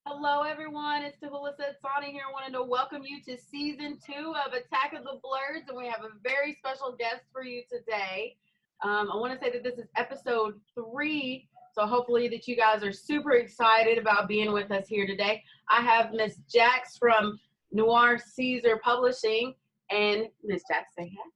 Hello, everyone. It's Tahula Said Sani here. I wanted to welcome you to season 2 of Attack of the Blerds, and we have a very special guest for you today. I want to say that this is episode 3, so hopefully that you guys are super excited about being with us here today. I have Miss Jax from Noir Caesar Publishing, and Miss Jax, say hi.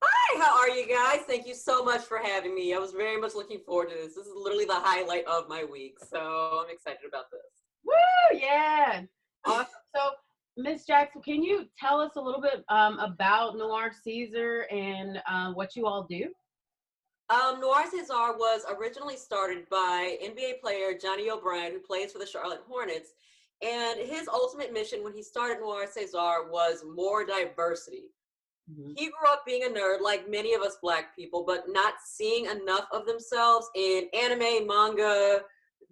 Hi, how are you guys? Thank you so much for having me. I was very much looking forward to this. This is literally the highlight of my week, so I'm excited about this. Woo! Yeah. Awesome. So, Miss Jackson, can you tell us a little bit about Noir Caesar and what you all do? Noir Caesar was originally started by NBA player Johnny O'Brien, who plays for the Charlotte Hornets. And his ultimate mission when he started Noir Caesar was more diversity. Mm-hmm. He grew up being a nerd, like many of us Black people, but not seeing enough of themselves in anime, manga,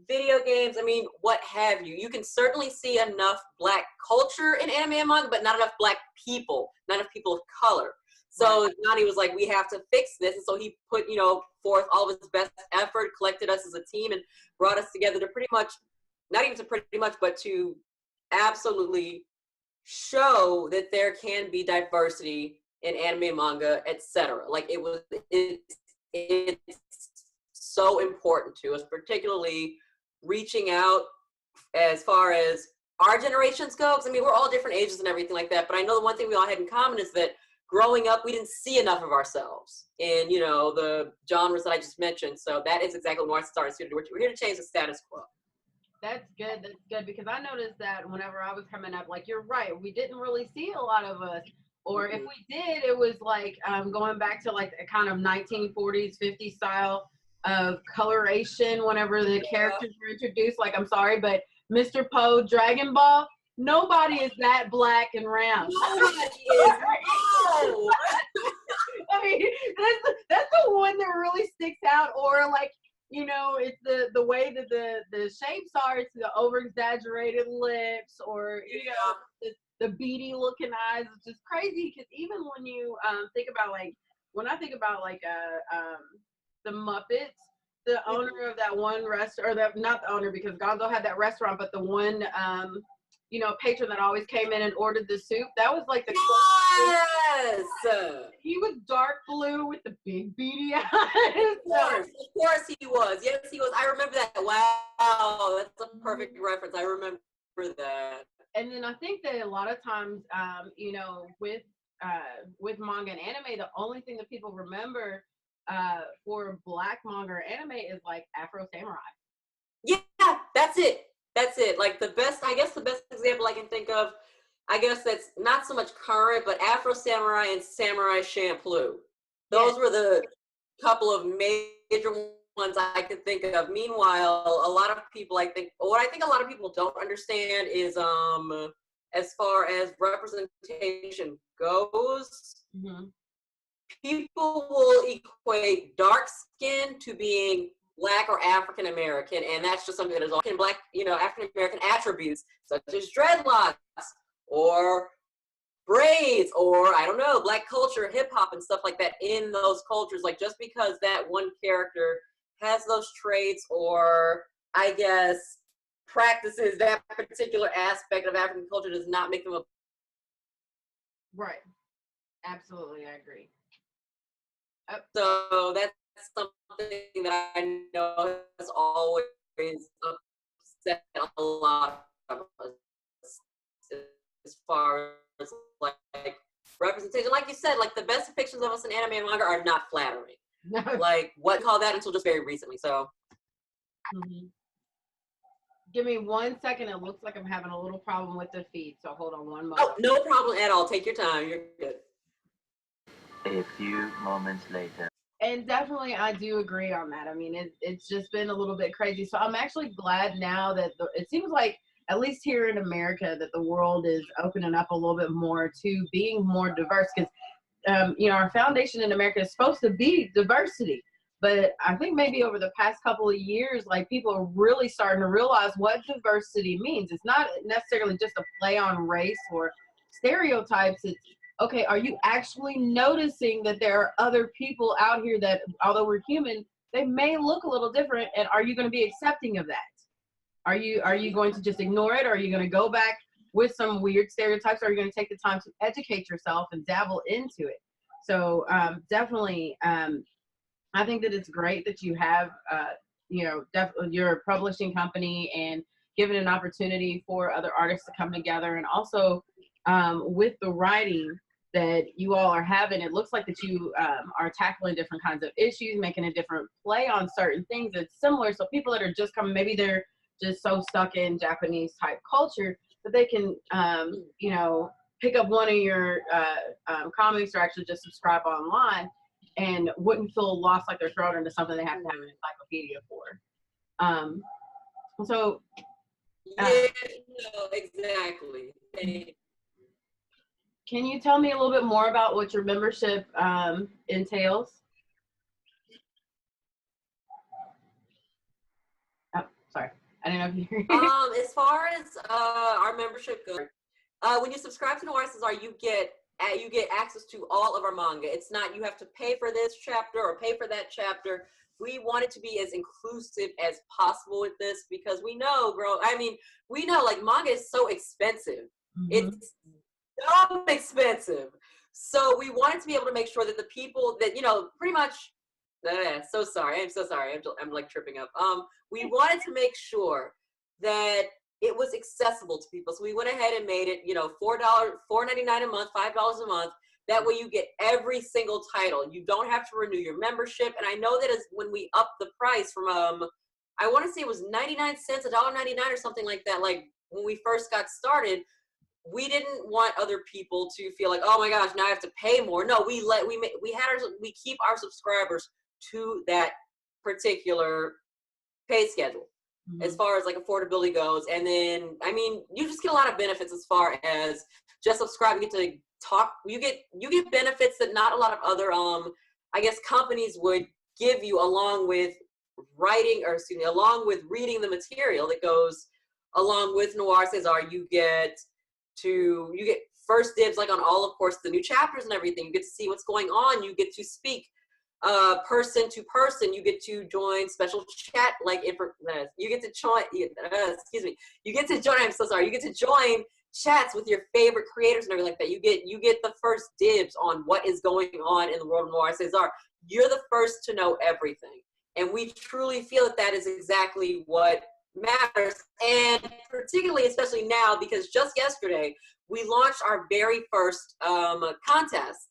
video games, I mean, what have you. You can certainly see enough Black culture in anime and manga, but not enough Black people, not enough people of color. So Johnny was like, we have to fix this. And so he put, forth all of his best effort, collected us as a team, and brought us together to pretty much, not even to pretty much, but to absolutely show that there can be diversity in anime, manga, etc. Like it's so important to us, particularly reaching out as far as our generations go. Because I mean, we're all different ages and everything like that. But I know the one thing we all had in common is that growing up, we didn't see enough of ourselves in, the genres that I just mentioned. So that is exactly what Noir Caesar is here to do. We're here to change the status quo. That's good. That's good, because I noticed that whenever I was coming up, like, you're right, we didn't really see a lot of us. Or if we did, it was like going back to like a kind of 1940s, 50s style of coloration whenever the characters were introduced. Like, I'm sorry, but Mr. Poe, Dragon Ball, nobody is that black and round. Nobody is. No. I mean, that's the one that really sticks out. Or like, it's the way that the shapes are. It's the over-exaggerated lips, or, the beady looking eyes. It's just crazy, because even when you think about, like, when I think about like the Muppets, the owner of that one restaurant, or that, not the owner because Gonzo had that restaurant, but the one patron that always came in and ordered the soup, that was like the yes. He was dark blue with the big beady eyes. Of course he was. Yes, he was. I remember that. Wow, that's a perfect reference. I remember that. And then I think that a lot of times, with manga and anime, the only thing that people remember for Black manga or anime is like Afro Samurai. Yeah, that's it. That's it. Like the best example I can think of, I guess that's not so much current, but Afro Samurai and Samurai Champloo. Those were the couple of major ones I could think of. Meanwhile, a lot of people, what I think a lot of people don't understand is, as far as representation goes, people will equate dark skin to being Black or African American, and that's just something that is all in Black, African American attributes such as dreadlocks or braids, or I don't know, Black culture, hip hop, and stuff like that in those cultures. Like, just because that one character has those traits, or I guess practices that particular aspect of African culture, does not make them a. Right. Absolutely, I agree. So that's something that I know has always upset a lot of us as far as like representation. Like you said, like the best depictions of us in anime and manga are not flattering. Like, what call that until just very recently. So give me 1 second. It looks like I'm having a little problem with the feed, so hold on one moment. Oh, no problem at all. Take your time. You're good. A few moments later. And definitely, I do agree on that. I mean, it's just been a little bit crazy. So I'm actually glad now that it seems like, at least here in America, that the world is opening up a little bit more to being more diverse. Because, our foundation in America is supposed to be diversity. But I think maybe over the past couple of years, like, people are really starting to realize what diversity means. It's not necessarily just a play on race or stereotypes. It's, okay, are you actually noticing that there are other people out here that, although we're human, they may look a little different, and are you going to be accepting of that? Are you going to just ignore it, or are you going to go back with some weird stereotypes, or are you going to take the time to educate yourself and dabble into it? So definitely, I think that it's great that you have, you know, your publishing company and giving an opportunity for other artists to come together. And also with the writing that you all are having, it looks like that you are tackling different kinds of issues, making a different play on certain things that's similar. So people that are just coming, maybe they're just so stuck in Japanese type culture that they can, you know, pick up one of your comics or actually just subscribe online and wouldn't feel lost like they're thrown into something they have to have an encyclopedia for. So yeah, no, exactly. Can you tell me a little bit more about what your membership entails? Oh, sorry. I didn't know if you heard. As far as our membership goes, when you subscribe to Noir Caesar, you get access to all of our manga. It's not you have to pay for this chapter or pay for that chapter. We want it to be as inclusive as possible with this because we know, we know like manga is so expensive. Mm-hmm. It's so expensive. So we wanted to be able to make sure that the people that, you know, pretty much, so sorry. I'm so sorry. I'm like tripping up. We wanted to make sure that it was accessible to people. So we went ahead and made it, you know, $4.99 a month, $5 a month. That way you get every single title. You don't have to renew your membership. And I know that when we upped the price from, I want to say it was 99 cents, $1.99 or something like that. Like when we first got started, we didn't want other people to feel like, oh my gosh, now I have to pay more. No, we keep our subscribers to that particular pay schedule. Mm-hmm. As far as like affordability goes. And then, I mean, you just get a lot of benefits as far as just subscribe. You get to talk, you get benefits that not a lot of other, I guess companies would give you along with along with reading the material that goes along with Noir Caesar. You get first dibs like on all, of course, the new chapters and everything. You get to see what's going on. You get to speak person to person. You get to join special chat, like you get to join, you get to join, I'm so sorry, you get to join chats with your favorite creators and everything like that. You get the first dibs on what is going on in the world of Noir Caesar. You're the first to know everything. And we truly feel that that is exactly what matters. And particularly, especially now, because just yesterday, we launched our very first contest.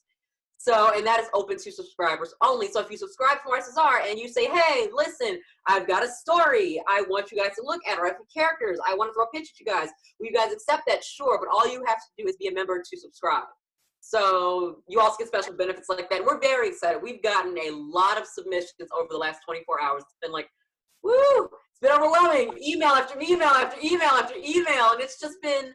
So, and that is open to subscribers only. So if you subscribe to Noir Caesar and you say, hey, listen, I've got a story I want you guys to look at, or I have characters, I want to throw a pitch at you guys. Will you guys accept that? Sure, but all you have to do is be a member to subscribe. So you also get special benefits like that. And we're very excited. We've gotten a lot of submissions over the last 24 hours. It's been like, woo, it's been overwhelming. Email after email after email after email. And it's just been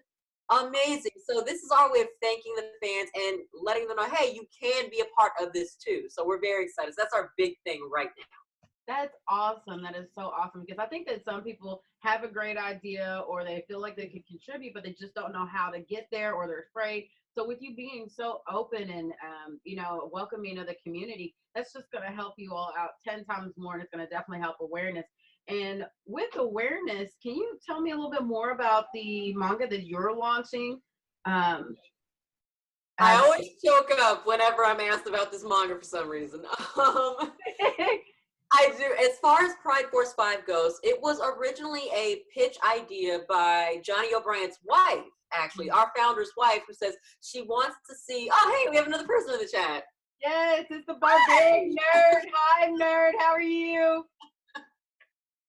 amazing. So this is our way of thanking the fans and letting them know, hey, you can be a part of this too. So we're very excited. So that's our big thing right now. That's awesome. That is so awesome, because I think that some people have a great idea or they feel like they could contribute, but they just don't know how to get there, or they're afraid. So with you being so open and, you know, welcoming of the community, that's just going to help you all out 10 times more. And it's going to definitely help awareness. And with awareness, can you tell me a little bit more about the manga that you're launching? I always choke up whenever I'm asked about this manga for some reason. I do. As far as Pride Force 5 goes, it was originally a pitch idea by Johnny O'Brien's wife, actually, our founder's wife, who says she wants to see, oh, hey, we have another person in the chat. Yes, it's the barbaric nerd. Hi, nerd. How are you?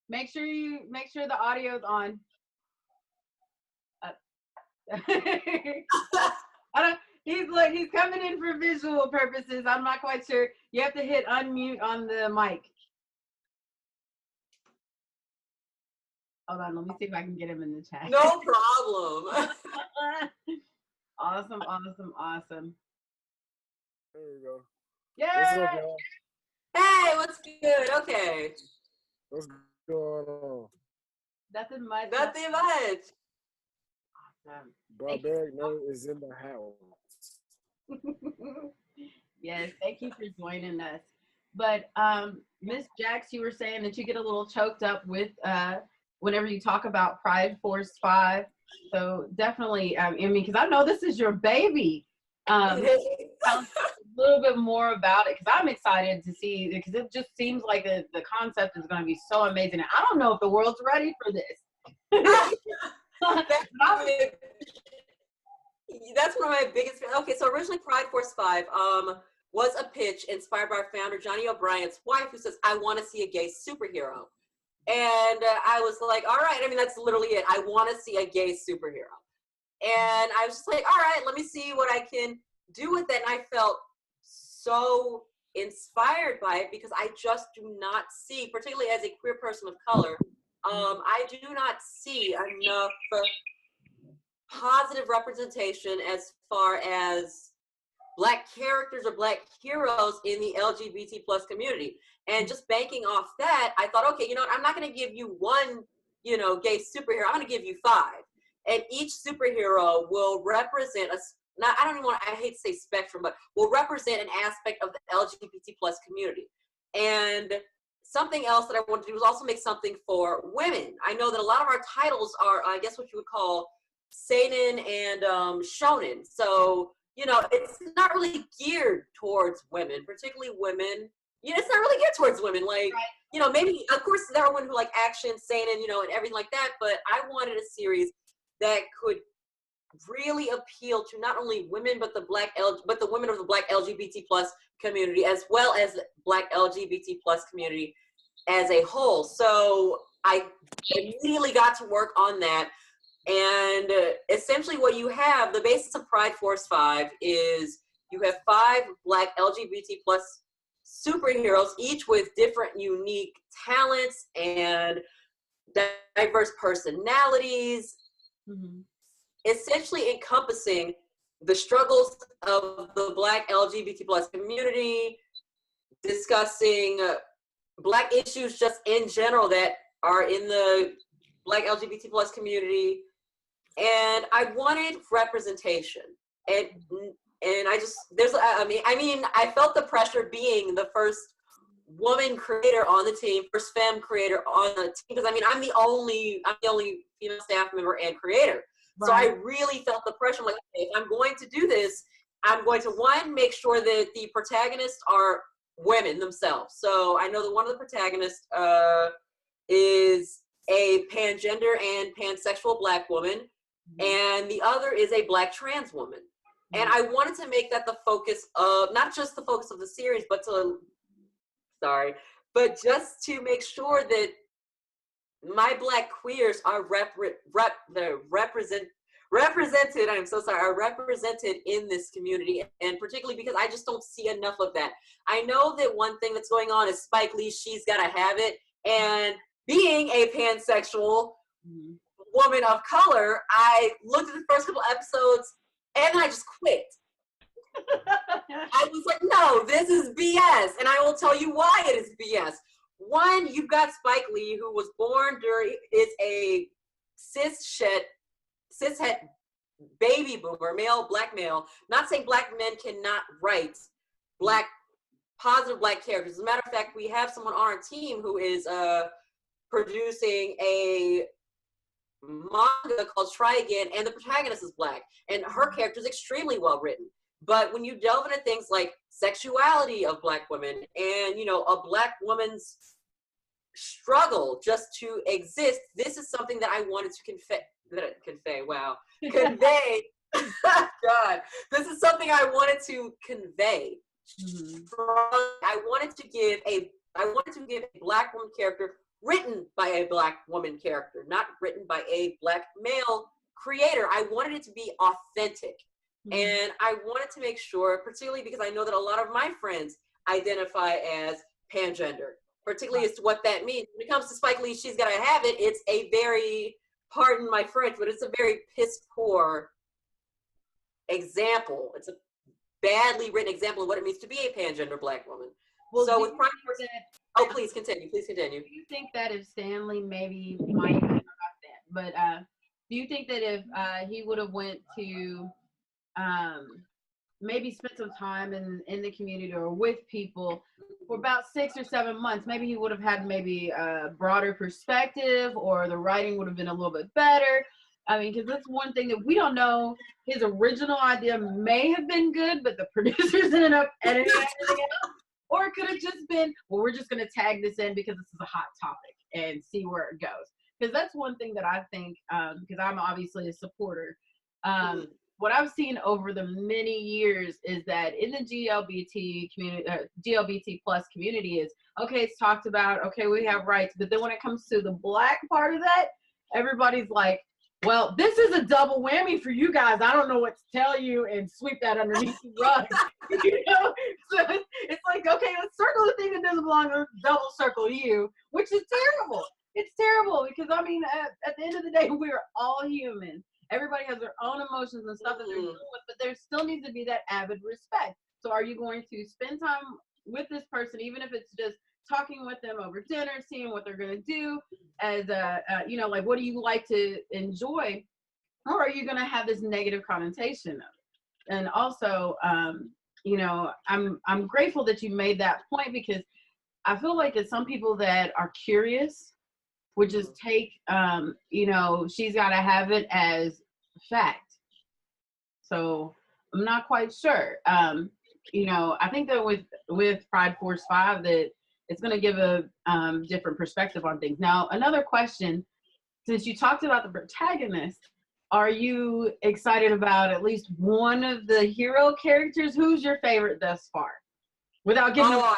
Make sure the audio's on. He's coming in for visual purposes. I'm not quite sure. You have to hit unmute on the mic. Hold on, let me see if I can get him in the chat. No problem. Awesome, awesome, awesome. There we go. Yeah. Hey, what's good? Okay. What's going on? Nothing much. Nothing much. Awesome. Barbaric nerd is in the house. Yes, thank you for joining us. But Miss Jax, you were saying that you get a little choked up with whenever you talk about Pride Force 5. So definitely, I mean, because I know this is your baby. Tell us a little bit more about it, because I'm excited to see, because it just seems like the concept is going to be so amazing. And I don't know if the world's ready for this. That's one of my biggest. Okay, so originally Pride Force 5 was a pitch inspired by our founder Johnny O'Brien's wife, who says, "I want to see a gay superhero," and I was like, "All right." I mean, that's literally it. I want to see a gay superhero, and I was just like, "All right, let me see what I can do with it." And I felt so inspired by it because I just do not see, particularly as a queer person of color, I do not see enough positive representation as far as Black characters or Black heroes in the LGBT plus community. And just banking off that, I thought, okay, you know what, I'm not going to give you one, you know, gay superhero. I'm going to give you 5. And each superhero will represent I don't even want to, I hate to say spectrum, but will represent an aspect of the LGBT plus community. And something else that I wanted to do was also make something for women. I know that a lot of our titles are, I guess, what you would call seinen and shonen. So, you know, it's not really geared towards women, particularly women. You know, it's not really geared towards women. Like, you know, maybe, of course, there are women who like action, seinen, you know, and everything like that. But I wanted a series that could really appeal to not only women, but the women of the Black LGBT plus community, as well as the Black LGBT plus community as a whole. So I immediately got to work on that. And essentially what you have, the basis of Pride Force 5 is you have 5 Black LGBT plus superheroes, each with different unique talents and diverse personalities, essentially encompassing the struggles of the Black LGBT plus community, discussing Black issues just in general that are in the Black LGBT plus community. And I wanted representation, and I just, I felt the pressure being the first woman creator on the team, first femme creator on the team, because I mean, I'm the only female staff member and creator. Right. So I really felt the pressure. I'm like, okay, if I'm going to do this, I'm going to, one, make sure that the protagonists are women themselves. So I know that one of the protagonists is a pangender and pansexual Black woman, and the other is a Black trans woman. And I wanted to make that the focus of, not just the focus of the series, but just to make sure that my Black queers are represented, I'm so sorry, are represented in this community, and particularly because I just don't see enough of that. I know that one thing that's going on is Spike Lee, She's Gotta Have It, and being a pansexual woman of color, I looked at the first couple episodes and I just quit. I was like, no, this is BS, and I will tell you why it is BS. One, you've got Spike Lee, who was born is a cishet baby boomer, Black male. Not saying Black men cannot write positive Black characters. As a matter of fact, we have someone on our team who is producing a manga called Try Again, and the protagonist is Black, and her character is extremely well written. But when you delve into things like sexuality of Black women, and you know, a Black woman's struggle just to exist, this is something that I wanted to convey. God, this is something I wanted to convey. I wanted to give a Black woman character written by a Black woman character, not written by a Black male creator. I wanted it to be authentic. And I wanted to make sure, particularly because I know that a lot of my friends identify as pangender, particularly as to what that means. When it comes to Spike Lee, She's Gotta Have It, it's a very, pardon my French, but it's a very piss poor example. It's a badly written example of what it means to be a pangender Black woman. Well, so with Prime Person, please continue. Please continue. Do you think that if Stanley maybe might have that, but do you think that if he would have went to maybe spent some time in the community or with people for about 6 or 7 months, maybe he would have had maybe a broader perspective, or the writing would have been a little bit better. I mean, because that's one thing that we don't know. His original idea may have been good, but the producers ended up editing everything out. Or it could have just been, well, we're just going to tag this in because this is a hot topic and see where it goes. Because that's one thing that I think, because I'm obviously a supporter, what I've seen over the many years is that in the GLBT community, GLBT plus community is, okay, it's talked about, okay, we have rights, but then when it comes to the Black part of that, everybody's like, well, this is a double whammy for you guys. I don't know what to tell you, and sweep that underneath the rug. You know? So it's like, okay, let's circle the thing that doesn't belong, or double circle you, which is terrible. It's terrible because, I mean, at the end of the day, we're all human. Everybody has their own emotions and stuff that they're dealing with, but there still needs to be that avid respect. So are you going to spend time with this person, even if it's just talking with them over dinner, seeing what they're going to do as you know, like, what do you like to enjoy? Or are you going to have this negative connotation of it? And also, you know, I'm grateful that you made that point, because I feel like it's some people that are curious would just take, you know, she's got to have it as fact. So I'm not quite sure. You know, I think that with Pride Force 5 that it's going to give a different perspective on things. Now, another question, since you talked about the protagonist, are you excited about at least one of the hero characters? Who's your favorite thus far? Without giving them...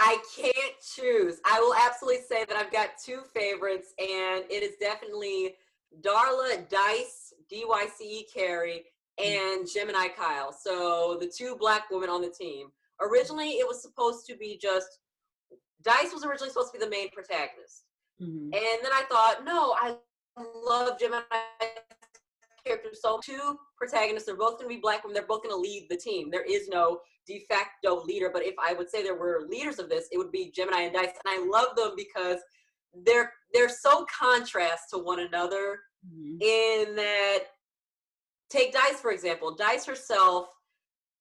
I can't choose. I will absolutely say that I've got two favorites, and it is definitely Darla Dice, D-Y-C-E Carey, and Gemini Kyle. So the two Black women on the team. Originally, it was supposed to be just, Dice was originally supposed to be the main protagonist. And then I thought, no, I love Gemini characters. So two protagonists, they're both going to be Black women. They're both going to lead the team. There is no de facto leader, but if I would say there were leaders of this, it would be Gemini and Dice. And I love them because they're so contrast to one another in that, take Dice, for example. Dice herself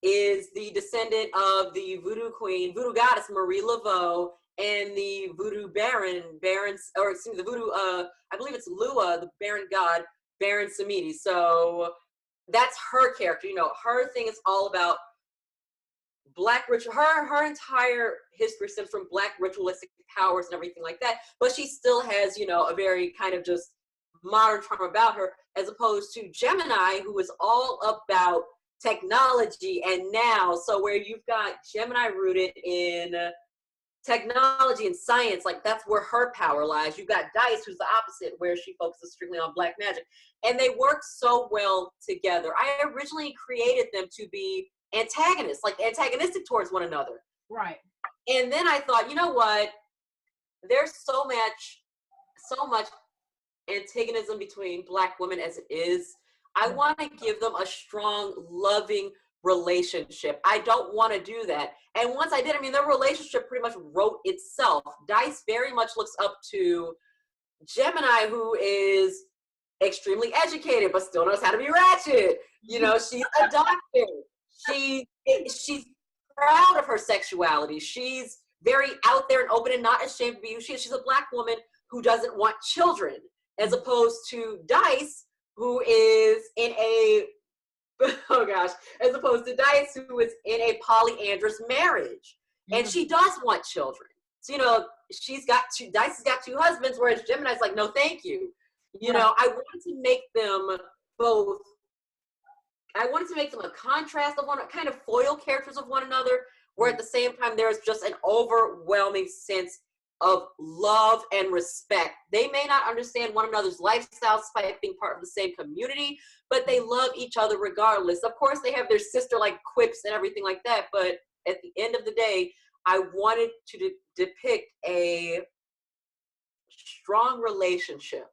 is the descendant of the voodoo queen, voodoo goddess Marie Laveau, and the voodoo the voodoo, I believe it's Lua, the Baron god, Baron Samedi. So that's her character. You know, her thing is all about Black ritual. Her entire history stems from Black ritualistic powers and everything like that. But she still has, you know, a very kind of just modern charm about her, as opposed to Gemini, who is all about technology and now. So where you've got Gemini rooted in technology and science, like that's where her power lies. You've got Dice, who's the opposite, where she focuses strictly on Black magic. And they work so well together. I originally created them to be antagonists, like antagonistic towards one another. Right. And then I thought, you know what? There's so much antagonism between Black women as it is. I want to give them a strong, loving relationship. I don't want to do that. And once I did, I mean, their relationship pretty much wrote itself. Dice very much looks up to Gemini, who is extremely educated, but still knows how to be ratchet. You know, she's a doctor. She's proud of her sexuality. She's very out there and open and not ashamed to be who she is. She's a Black woman who doesn't want children, as opposed to Dice, who is in a, oh gosh, as opposed to Dice, who is in a polyandrous marriage. And she does want children. So, you know, Dice has got two husbands, whereas Gemini's like, no, thank you. You know, I wanted to make them both, I wanted to make them a contrast of one, kind of foil characters of one another, where at the same time there's just an overwhelming sense of love and respect. They may not understand one another's lifestyles despite being part of the same community, but they love each other regardless. Of course, they have their sister-like quips and everything like that, but at the end of the day, I wanted to depict a strong relationship,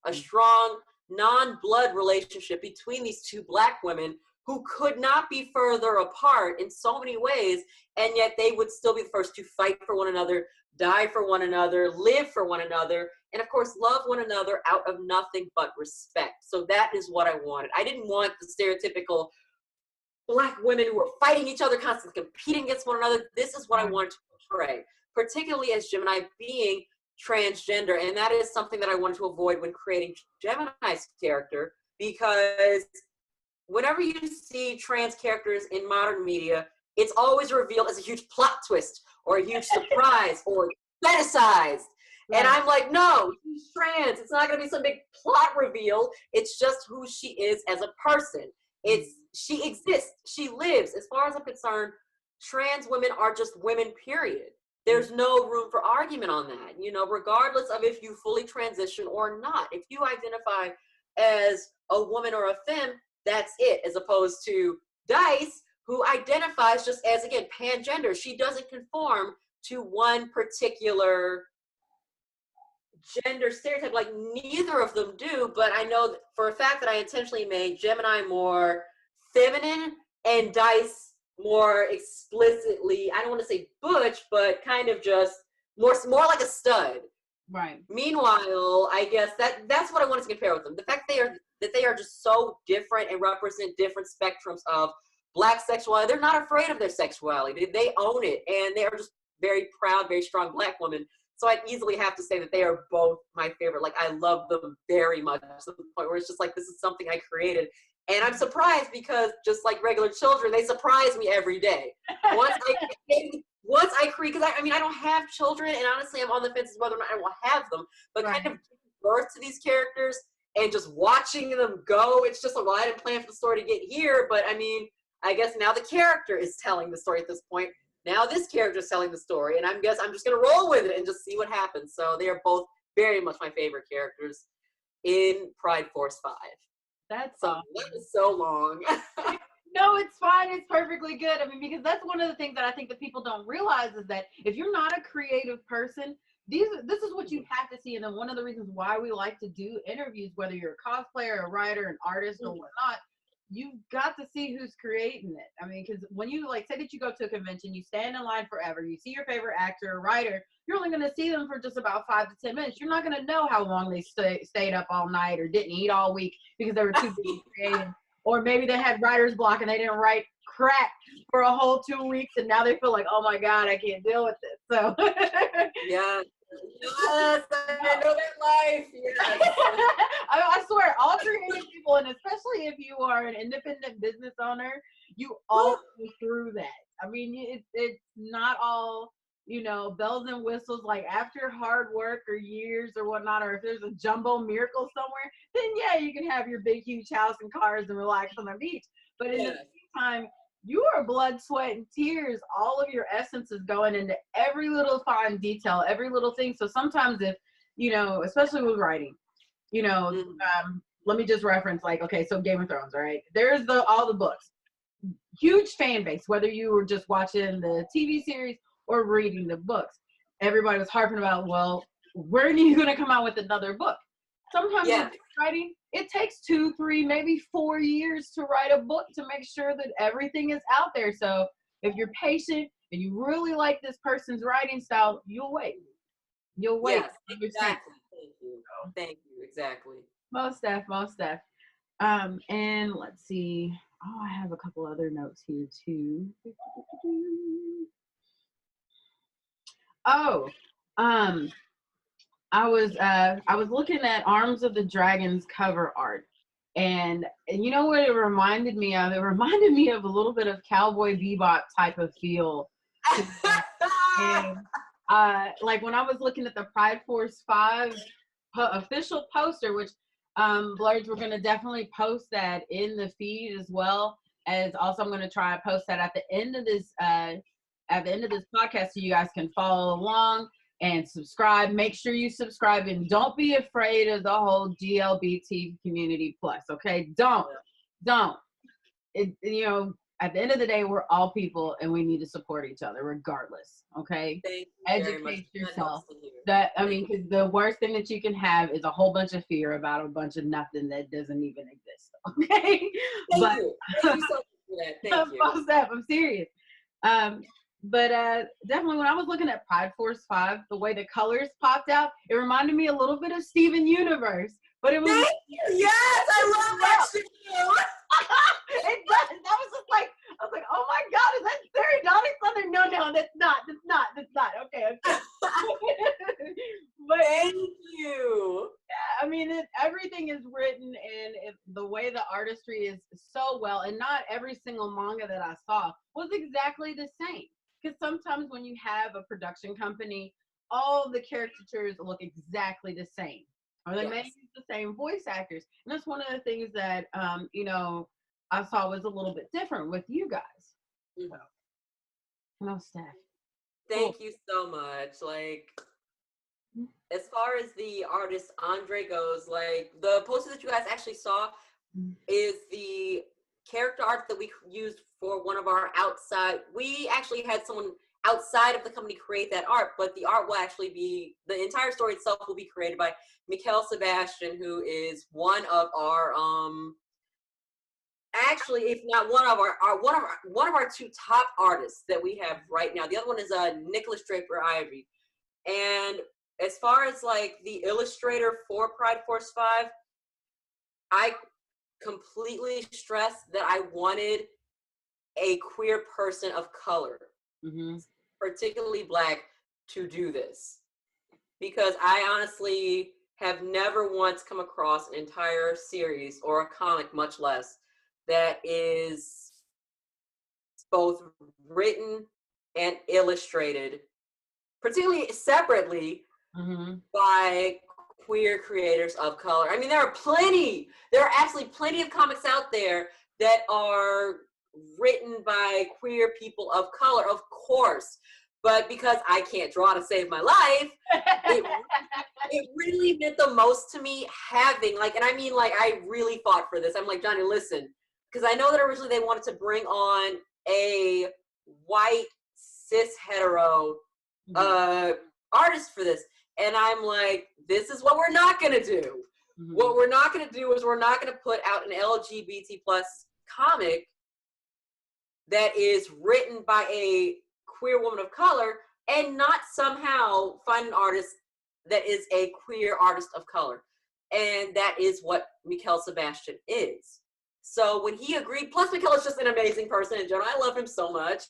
a strong non-blood relationship between these two Black women who could not be further apart in so many ways, and yet they would still be the first to fight for one another, die for one another, live for one another, and of course love one another out of nothing but respect. So that is what I wanted. I didn't want the stereotypical Black women who are fighting each other, constantly competing against one another. This is what I wanted to portray, particularly as Gemini being transgender. And that is something that I wanted to avoid when creating Gemini's character, because whenever you see trans characters in modern media, it's always revealed as a huge plot twist or a huge surprise or fetishized. Right. And I'm like, no, she's trans. It's not going to be some big plot reveal. It's just who she is as a person. She exists. She lives. As far as I'm concerned, trans women are just women, period. There's no room for argument on that, you know, regardless of if you fully transition or not. If you identify as a woman or a femme, that's it, as opposed to Dice, who identifies just as, again, pangender. She doesn't conform to one particular gender stereotype, like neither of them do, but I know for a fact that I intentionally made Gemini more feminine and Dice more explicitly, I don't want to say butch, but kind of just more like a stud. Right. Meanwhile, I guess that's what I wanted to compare with them. The fact that they are just so different and represent different spectrums of Black sexuality. They're not afraid of their sexuality. They own it, and they are just very proud, very strong Black women. So I'd easily have to say that they are both my favorite. Like, I love them very much to the point where it's just like, this is something I created. And I'm surprised because just like regular children, they surprise me every day. Once I create, because I mean, I don't have children, and honestly, I'm on the fence as whether or not I will have them, but right. kind of giving birth to these characters and just watching them go, it's just like, well, I didn't plan for the story to get here, but I mean, I guess now the character is telling the story at this point. Now this character is telling the story, and I'm just going to roll with it and just see what happens. So they are both very much my favorite characters in Pride Force 5. That's so awesome. That was so long. No, it's fine. It's perfectly good. I mean, because that's one of the things that I think that people don't realize is that if you're not a creative person, this is what you have to see. And then one of the reasons why we like to do interviews, whether you're a cosplayer, a writer, an artist, or whatnot, you've got to see who's creating it. I mean, because when you, like, say that you go to a convention, you stand in line forever, you see your favorite actor or writer, you're only going to see them for just about 5 to 10 minutes. You're not going to know how long they stayed up all night or didn't eat all week because they were too busy creating. Or maybe they had writer's block and they didn't write crap for a whole 2 weeks, and now they feel like, oh my God, I can't deal with this. So yeah. Yes, I know that life. Yes. I swear, all creative people, and especially if you are an independent business owner, you all go through that. I mean, it's not all, you know, bells and whistles. Like, after hard work or years or whatnot, or if there's a jumbo miracle somewhere, then yeah, you can have your big, huge house and cars and relax on the beach. But in the meantime, you are blood, sweat, and tears. All of your essence is going into every little fine detail, every little thing. So sometimes if, you know, especially with writing, you know, let me just reference, like, okay, so Game of Thrones, all right? There's all the books. Huge fan base, whether you were just watching the TV series or reading the books. Everybody was harping about, well, when are you going to come out with another book? Sometimes writing, it takes 2, 3, maybe 4 years to write a book to make sure that everything is out there. So if you're patient and you really like this person's writing style, you'll wait. You'll wait. Yes, exactly. Thank you. Thank you. Exactly. Most def. And let's see. Oh, I have a couple other notes here too. Oh, I was looking at Arms of the Dragon's cover art, and you know what it reminded me of? It reminded me of a little bit of Cowboy Bebop type of feel. And like when I was looking at the Pride Force 5 official poster, which Blerds, we're gonna definitely post that in the feed, as well as also I'm gonna try and post that at the end of this podcast, so you guys can follow along and subscribe. Make sure you subscribe, and don't be afraid of the whole GLBT community plus, okay? Don't. You know, at the end of the day, we're all people and we need to support each other regardless, okay? Educate yourself. I mean, because the worst thing that you can have is a whole bunch of fear about a bunch of nothing that doesn't even exist, okay? Thank you so much for that. Thank you. I'm serious. But definitely when I was looking at Pride Force 5, the way the colors popped out, it reminded me a little bit of Steven Universe. But it was Yes, I love that shit too. It does. That was just like, no, that's not. Okay. But Thank you. I mean, everything is written, and the way the artistry is so well, and not every single manga that I saw was exactly the same. Because sometimes when you have a production company, all the caricatures look exactly the same, or they may use the same voice actors. And that's one of the things that I saw was a little bit different with you guys. Mm-hmm. No, Steph. Thank you so much. Like, as far as the artist Andre goes, like the poster that you guys actually saw is the character art that we used for one of our outside. We actually had someone outside of the company create that art, but the art will actually be, the entire story itself will be created by Mikkel Sebastian, who is one of our actually, if not one of our two top artists that we have right now. The other one is Nicholas Draper Ivy. And as far as like the illustrator for Pride Force 5, I completely stressed that I wanted a queer person of color, particularly Black, to do this. Because I honestly have never once come across an entire series or a comic, much less, that is both written and illustrated, particularly separately, by queer creators of color. I mean, there are actually plenty of comics out there that are written by queer people of color, of course. But because I can't draw to save my life, it really meant the most to me having, like, and I mean, like, I really fought for this. I'm like, Johnny, listen, because I know that originally they wanted to bring on a white, cis, hetero artist for this. And I'm like, this is what we're not going to do. What we're not going to do is we're not going to put out an LGBT plus comic that is written by a queer woman of color and not somehow find an artist that is a queer artist of color. And that is what Mikkel Sebastian is. So when he agreed, plus Mikkel is just an amazing person in general. I love him so much.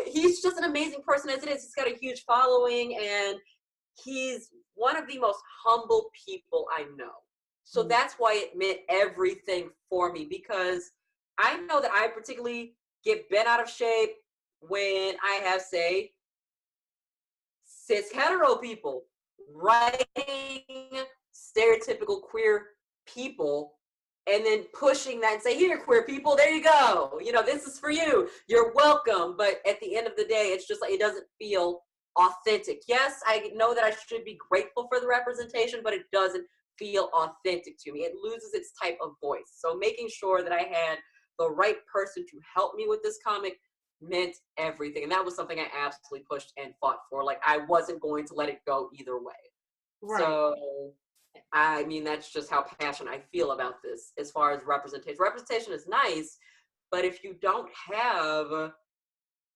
He's just an amazing person as it is. He's got a huge following, and he's one of the most humble people I know. So that's why it meant everything for me, because I know that I particularly get bent out of shape when I have, say, cis hetero people writing stereotypical queer people and then pushing that and say, here, queer people, there you go. You know, this is for you. You're welcome. But at the end of the day, it's just like, it doesn't feel authentic. Yes, I know that I should be grateful for the representation, but it doesn't feel authentic to me. It loses its type of voice. So making sure that I had the right person to help me with this comic meant everything. And that was something I absolutely pushed and fought for. Like, I wasn't going to let it go either way. Right. So, I mean, that's just how passionate I feel about this as far as representation. Representation is nice, but if you don't have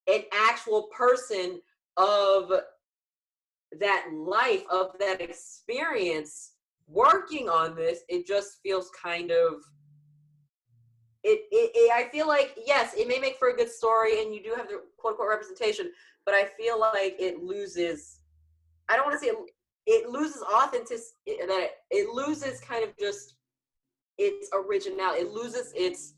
an actual person of that life, of that experience working on this, it just feels kind of, I feel like, yes, it may make for a good story and you do have the quote unquote representation, but I feel like it loses, I don't want to say it loses authenticity, that it loses kind of just its originality. It loses its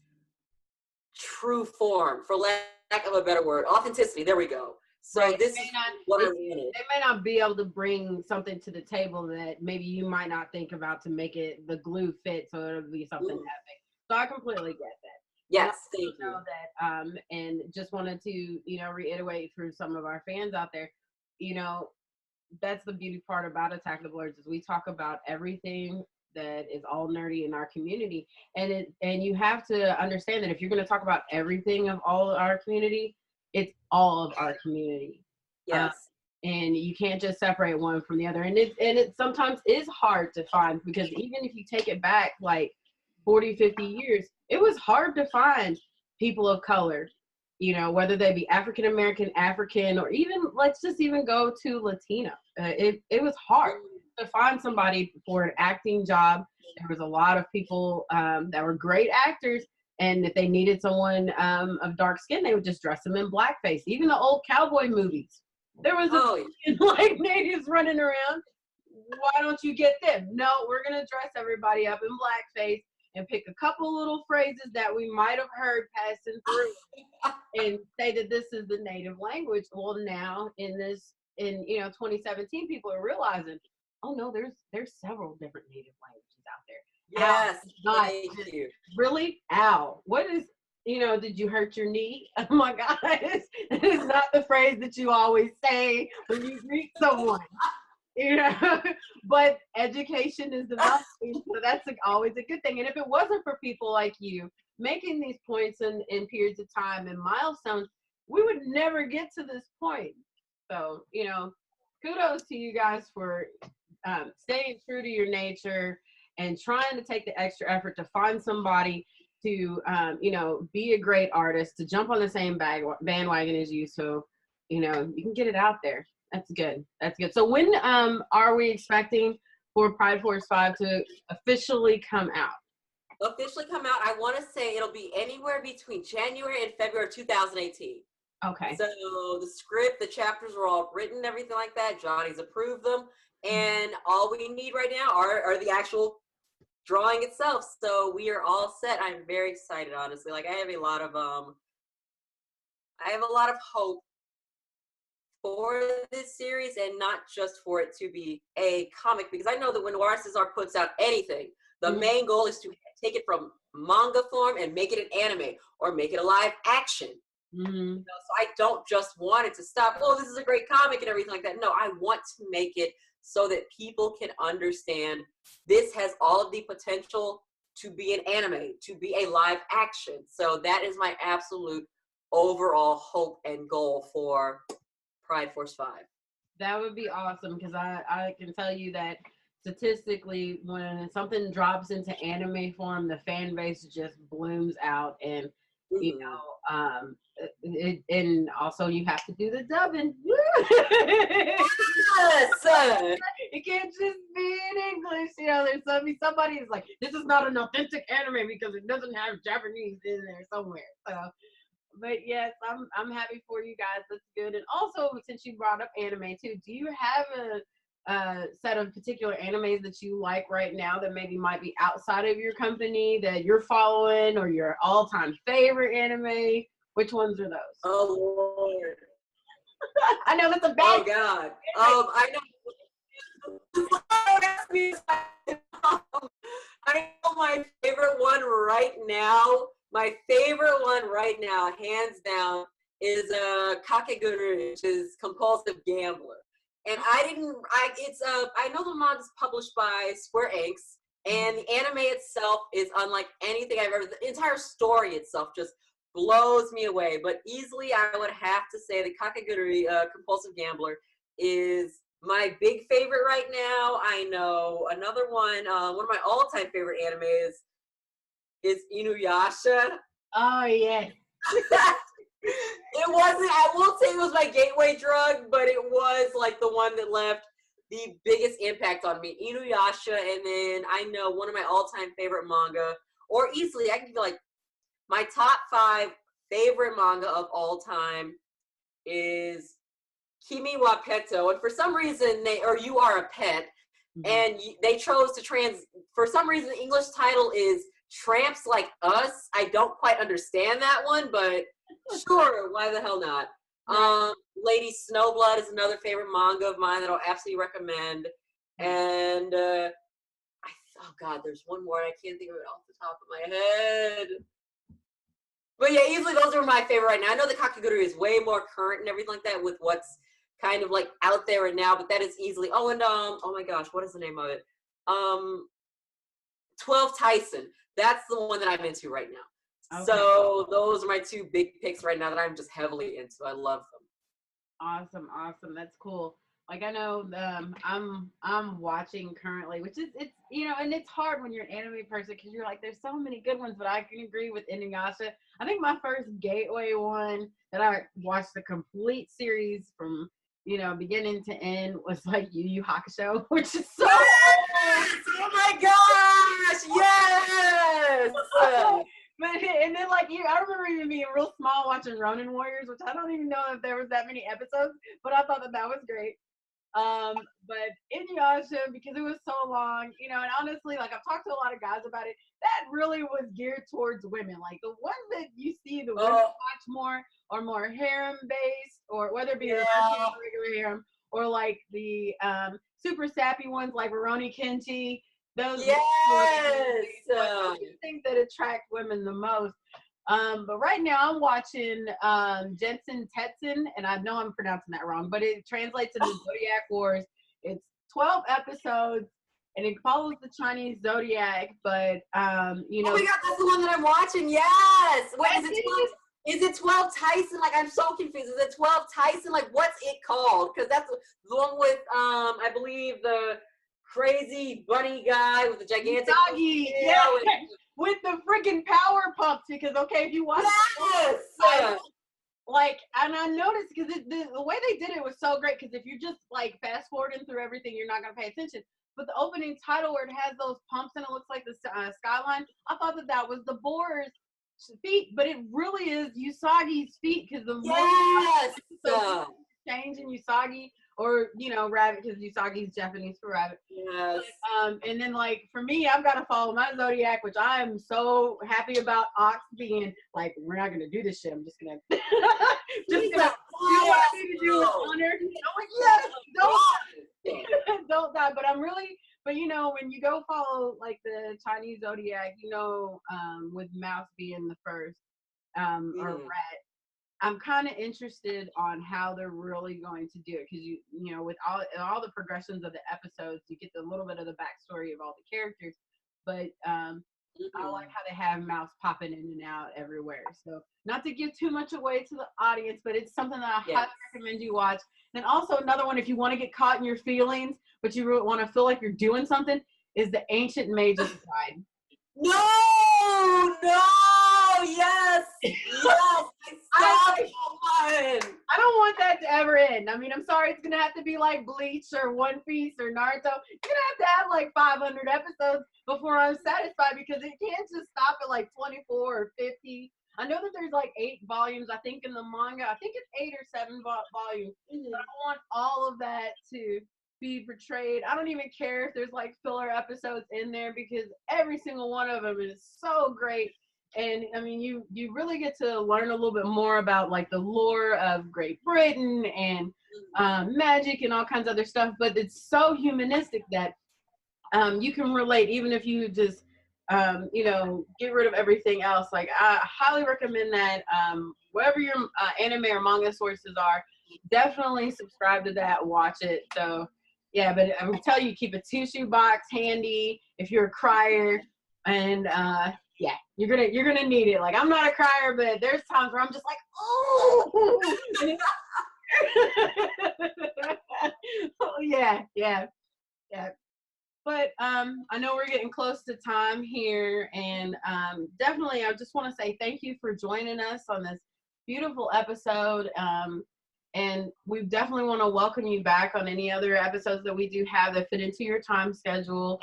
true form, for lack of a better word. Authenticity, there we go. So right. This is what I wanted. They may not be able to bring something to the table that maybe you might not think about to make it the glue fit, so it'll be something epic. So I completely get that. Yes, thank you. Know that, and just wanted to, reiterate for some of our fans out there, that's the beauty part about Attack the Blerds, is we talk about everything that is all nerdy in our community, and you have to understand that if you're going to talk about everything of all our community, it's all of our community. Yes. And you can't just separate one from the other, and it sometimes is hard to find, because even if you take it back like 40, 50 years, it was hard to find people of color, whether they be African American, African, or even, let's just even go to Latino. It was hard to find somebody for an acting job. There was a lot of people that were great actors, And if they needed someone of dark skin, they would just dress them in blackface. Even the old cowboy movies, there was like natives running around. Why don't you get them? No, we're gonna dress everybody up in blackface and pick a couple little phrases that we might have heard passing through and say that this is the native language. Well, now in 2017, people are realizing, oh no, there's several different native languages out there. Yes, thank you. Really? Ow. What is, did you hurt your knee? Oh my God. It's not the phrase that you always say when you greet someone. But education is developing, so that's always a good thing. And if it wasn't for people like you making these points in periods of time and milestones, we would never get to this point. So, kudos to you guys for staying true to your nature and trying to take the extra effort to find somebody to, be a great artist, to jump on the same bandwagon as you, so, you can get it out there. That's good. That's good. So when are we expecting for Pride Force 5 to officially come out? Officially come out, I want to say it'll be anywhere between January and February 2018. Okay. So the script, the chapters are all written, everything like that. Johnny's approved them. And all we need right now are the actual drawing itself. So we are all set. I'm very excited, honestly. Like I have a lot of hope for this series, and not just for it to be a comic, because I know that when Noir Caesar puts out anything, the main goal is to take it from manga form and make it an anime or make it a live action. So I don't just want it to stop, oh, this is a great comic and everything like that. No, I want to make it so that people can understand this has all of the potential to be an anime, to be a live action. So that is my absolute overall hope and goal for Pride Force 5. That would be awesome, because I can tell you that statistically, when something drops into anime form, the fan base just blooms out, and and also you have to do the dubbing. Yes! It can't just be in English. There's somebody who's like, this is not an authentic anime because it doesn't have Japanese in there somewhere. So. But yes, I'm happy for you guys. That's good. And also, since you brought up anime too, do you have a set of particular animes that you like right now that maybe might be outside of your company that you're following, or your all-time favorite anime? Which ones are those? Oh Lord. I know that's a bad. Oh God. I know my favorite one right now. My favorite one right now, hands down, is Kakegurui, which is Compulsive Gambler. And I know the manga is published by Square Enix, and the anime itself is unlike anything I've ever, the entire story itself just blows me away. But easily I would have to say that Kakegurui, Compulsive Gambler, is my big favorite right now. I know another one of my all-time favorite animes is Inuyasha. Oh, yeah. It wasn't, I won't say it was my gateway drug, but it was like the one that left the biggest impact on me. Inuyasha, and then I know one of my all-time favorite manga, or easily I can feel like my top 5 favorite manga of all time is Kimi wa Petto. And for some reason, You Are a Pet, and they chose to for some reason, the English title is Tramps Like Us. I don't quite understand that one, but sure, why the hell not? Lady Snowblood is another favorite manga of mine that I'll absolutely recommend. And oh God, there's one more, and I can't think of it off the top of my head. But yeah, easily those are my favorite right now. I know the Kakegurui is way more current and everything like that with what's kind of like out there right now, but that is easily, oh my gosh, what is the name of it? 12 Tyson. That's the one that I'm into right now. Okay. So those are my 2 big picks right now that I'm just heavily into. I love them. Awesome. That's cool. Like I know I'm watching currently, which is it's and it's hard when you're an anime person because you're like, there's so many good ones, but I can agree with Inuyasha. I think my first gateway one that I watched the complete series from beginning to end was like Yu Yu Hakusho, which is so yes! Oh my gosh, yes! But and then like I remember even being real small watching Ronin Warriors, which I don't even know if there was that many episodes, but I thought that was great. But Inuyasha, because it was so long, you know, and honestly, like I've talked to a lot of guys about it, that really was geared towards women. Like the ones that you see the women watch more are more harem based, or whether it be reverse harem or regular harem, or like the super sappy ones like Rurouni Kenchi. Those I think that attract women the most. But right now I'm watching Jensen Tetsun, and I know I'm pronouncing that wrong, but it translates into Zodiac Wars. It's 12 episodes, and it follows the Chinese zodiac, but you know. Oh my God, that's the one that I'm watching. Yes. Wait, is it 12 Tyson? Like, I'm so confused. Is it 12 Tyson? Like, what's it called? Because that's the one with I believe the crazy bunny guy with the gigantic with the freaking power pumps, because okay, if you watch like, and I noticed because the way they did it was so great, because if you're just like fast forwarding through everything, you're not gonna pay attention. But the opening title where it has those pumps and it looks like the skyline, I thought that was the boar's feet, but it really is Usagi's feet, because the more change in Usagi, or you know, rabbit, because Usagi's Japanese for rabbit. Yes. And then like for me, I've got to follow my zodiac, which I'm so happy about Ox being like, we're not gonna do this shit. I'm just gonna do what I need to do with honor. Yes, don't die. But I'm really, but you know, when you go follow like the Chinese zodiac, you know, with mouse being the first, or rat. I'm kind of interested on how they're really going to do it, because you know, with all the progressions of the episodes, you get a little bit of the backstory of all the characters, but I like how they have mouse popping in and out everywhere. So not to give too much away to the audience, but it's something that I highly recommend you watch. And also another one, if you want to get caught in your feelings, but you really want to feel like you're doing something, is The Ancient Mage's Bride. No, yes. I don't want that to ever end. I mean, I'm sorry, it's gonna have to be like Bleach or One Piece or Naruto. You're gonna have 500 episodes before I'm satisfied, because it can't just stop at like 24 or 50. I know that there's like 8 volumes, I think, in the manga. I think it's 8 or 7 volumes. But I want all of that to be portrayed. I don't even care if there's like filler episodes in there, because every single one of them is so great. And I mean, you really get to learn a little bit more about like the lore of Great Britain and magic and all kinds of other stuff, but it's so humanistic that you can relate, even if you just you know, get rid of everything else. Like, I highly recommend that. Wherever your anime or manga sources are, definitely subscribe to that, watch it. So yeah, but I would tell you, keep a tissue box handy if you're a crier, and yeah, you're gonna need it. Like, I'm not a crier, but there's times where I'm just like, oh, yeah. But I know we're getting close to time here, and definitely I just want to say thank you for joining us on this beautiful episode. And we definitely want to welcome you back on any other episodes that we do have that fit into your time schedule.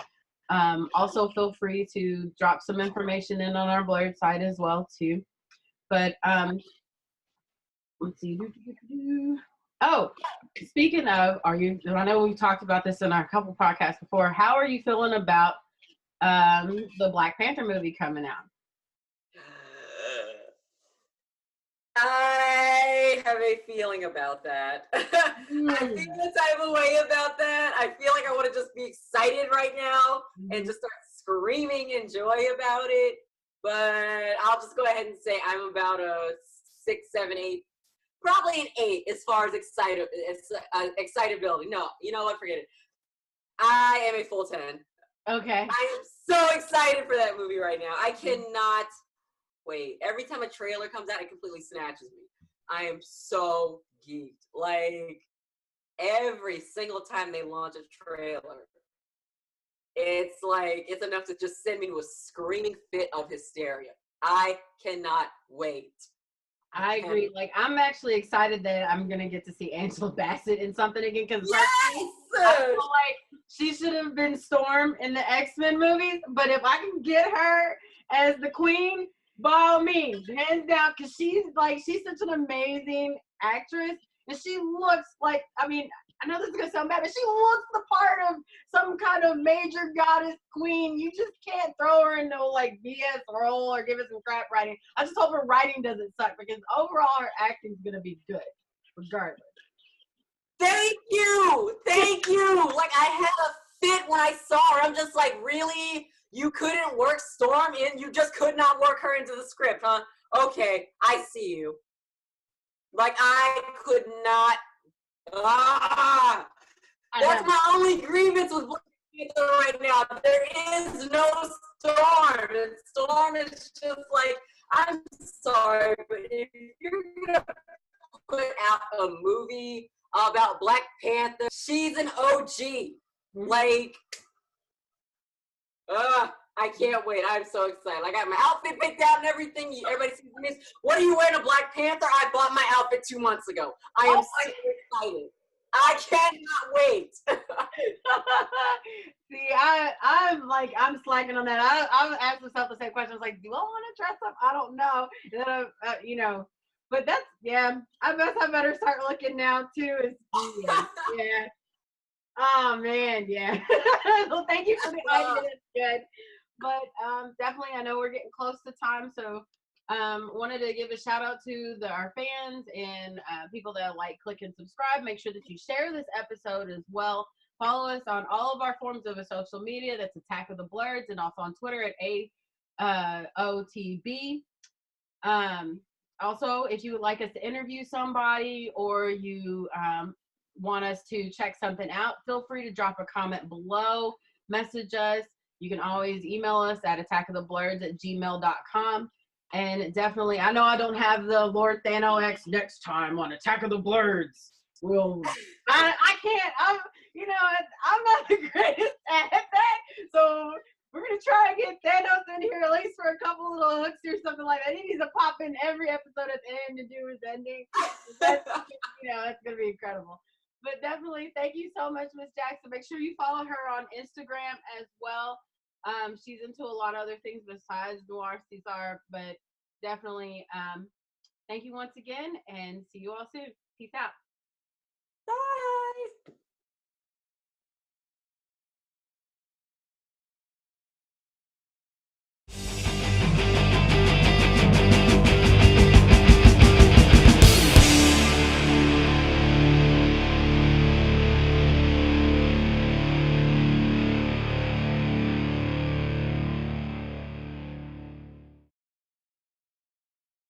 Also, feel free to drop some information in on our Blerd site as well too. But let's see. Oh, speaking of, I know we've talked about this in our couple podcasts before. How are you feeling about the Black Panther movie coming out? I have a feeling about that. I feel the type of way about that. I feel like I want to just be excited right now and just start screaming in joy about it. But I'll just go ahead and say I'm about a 6, 7, 8, probably an 8 as far as excitability. No, you know what? Forget it. I am a full 10. Okay. I am so excited for that movie right now. I cannot wait. Every time a trailer comes out, it completely snatches me. I am so geeked. Like, every single time they launch a trailer, it's like, it's enough to just send me to a screaming fit of hysteria. I cannot wait. I agree. Like, I'm actually excited that I'm gonna get to see Angela Bassett in something again, because yes! I feel like she should have been Storm in the X-Men movies, but if I can get her as the Queen, by all means, hands down, because she's such an amazing actress, and she looks like, I mean, I know this is gonna sound bad, but she looks the part of some kind of major goddess queen. You just can't throw her in no like BS role or give her some crap writing. I just hope her writing doesn't suck, because overall her acting's gonna be good, regardless. Thank you. Like, I had a fit when I saw her. I'm just like, really? You couldn't work Storm in? You just could not work her into the script, huh? Okay, I see you. Like, I could not. That's my only grievance with Black Panther right now. There is no Storm. And Storm is just like, I'm sorry, but if you're gonna put out a movie about Black Panther, she's an OG. Like, I can't wait. I'm so excited. I got my outfit picked out and everything. Everybody sees me. What are you wearing, a Black Panther? I bought my outfit 2 months ago. I am so excited. I cannot wait. See, I'm slacking on that. I asked myself the same question. I was like, do I want to dress up? I don't know. And then, but that's, yeah, I guess I better start looking now too. Yeah. Oh man, yeah. Well, thank you for the idea. That's good. But definitely, I know we're getting close to time, so wanted to give a shout out to our fans and people that like, click, and subscribe. Make sure that you share this episode as well. Follow us on all of our forms of social media. That's Attack of the Blerds, and also on Twitter at AOTB. Also, if you would like us to interview somebody, or you want us to check something out, feel free to drop a comment below, message us. You can always email us at attackoftheblerds@gmail.com. And definitely, I know I don't have the Lord Thanos next time on Attack of the Blerds. Well, I can't. I'm not the greatest at that. So we're gonna try and get Thanos in here at least for a couple little hooks or something like that. He needs to pop in every episode at the end to do his ending. That's gonna be incredible. But definitely, thank you so much, Miss Jackson. Make sure you follow her on Instagram as well. She's into a lot of other things besides Noir Caesar, but definitely thank you once again, and see you all soon. Peace out.